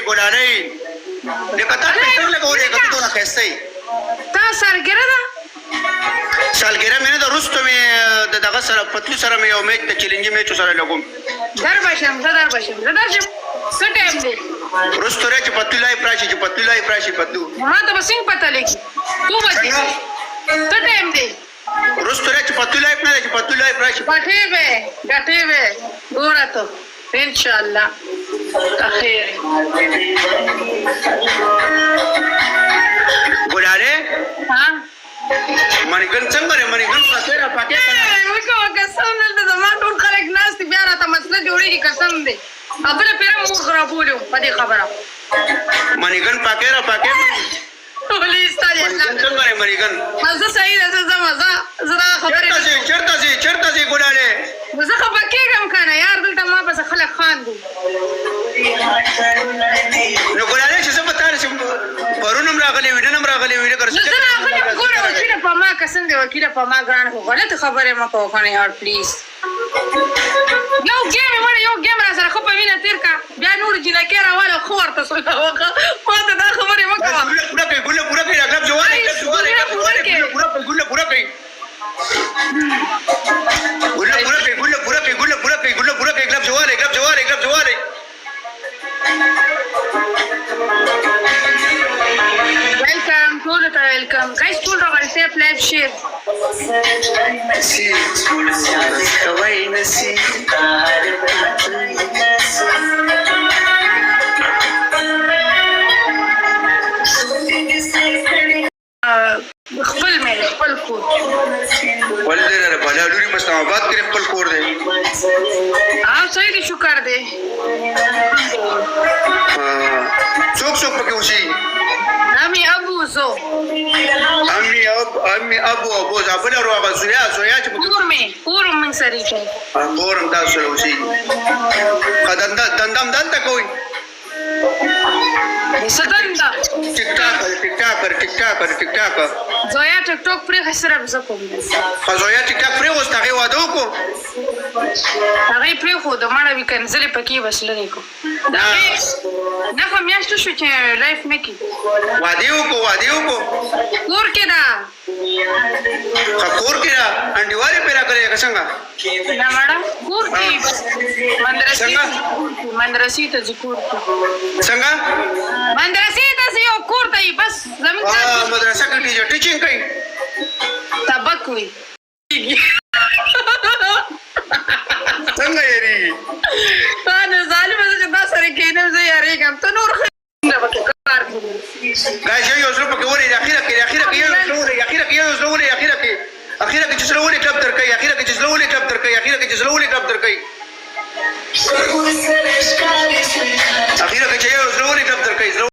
ګلالۍ لکه تا فلټر لګولی که ته دونه ښایسته یې تا سالګره ده سالګره مې نه ده وروسته مې د دغه سره پتلو سره مې یو میچ د چلنجي میچو سره لګوم در بشم زه درشم څه ټایم دی وروسته رایه چې پتلو لایف راشي چې پتلو لایف راشي پتلو ما ته به څنګه پته لګي تو بچې څه ټایم دی وروسته رایه چې پتلو لایف نه دی چې پتلو لایف راشي ګټې به ګوره ته انشاءالله خیر ګلالۍ مڼیګل څنګه دی مڼیګل پاکې راپاکې وکړه قسم دلته زما ټول خلک ناست دي بیا راته مسله جوړېږي قسم دی بله پیره مور خرابولې وم په دې خبره مڼیګل پاکې راپاکې ولې ستا دی څنګه دی مڼیګل زه صحیح ده زه ځمه زه دا خبرې چېرته ځې ګلالۍ زه خفه کېږم که نه یار دلته ما پسې خلک خاندي نو ګلالۍ چې زه به تا رسم پرون هم راغلی وي نن هم راغلی وي زه راغلې وم ګوره وکیله په ما قسم دی وکیله په ما ګرانه خو غلطې خبرې مه کوه که نه یار پلیز یو ګیم یې مړه یو ګیم را سره ښه په وینه تېر که بیا نور جینکې راواله ښه ورته سوله وکړه ما ته دا خبرې مه کوه ګله پوره کوي اګرب جوال ګله پوره کوي Welcome, ټولو ته welcome. Guys, ټول راغلي safe live share. خپل مې خپل کور ولې نه بلا لوري په اسلام آباد کې خپل کور دی صحیح دی شکر دی څوک پکې اوسي امي ابو زو امي ابو زابل روغه زویا چې کور مې سره کوي کور تاسو اوسي دندم دلته کوي څه ټیک ټاک زویا ټیک ټاک پرې خسره به زه کوم زویا ټیک ټاک پرې اوس هغې واده وکړو هغې پرېښود مړه وي کنځلې پکې بس لرې کړو نهه میاشتو شو چې لایف نه کړي واده وکړو کور کې ده کور کې ده انډیوالې پرې راکړې که څنګه نه مړه کور کې مدرسې ته ځي کور کې څنګه مدرسې ته ځي او کور ته یې بس زموږ مدرسه کې ټیچینګ کوي سبق وي څنګه یېرېږي تا نه ظالمه زه چې تا سره کښېنم زه یېرېږم ته نور پکې کار کوي ګایز یو زړه پکې ولې اخره کې یو زړه ولې اخره کې چې زړه ولې ټپ درکوي اخره کې چې زړه ولې ټپ درکوي اخره کې چې یو زړه ولې ټپ درکوي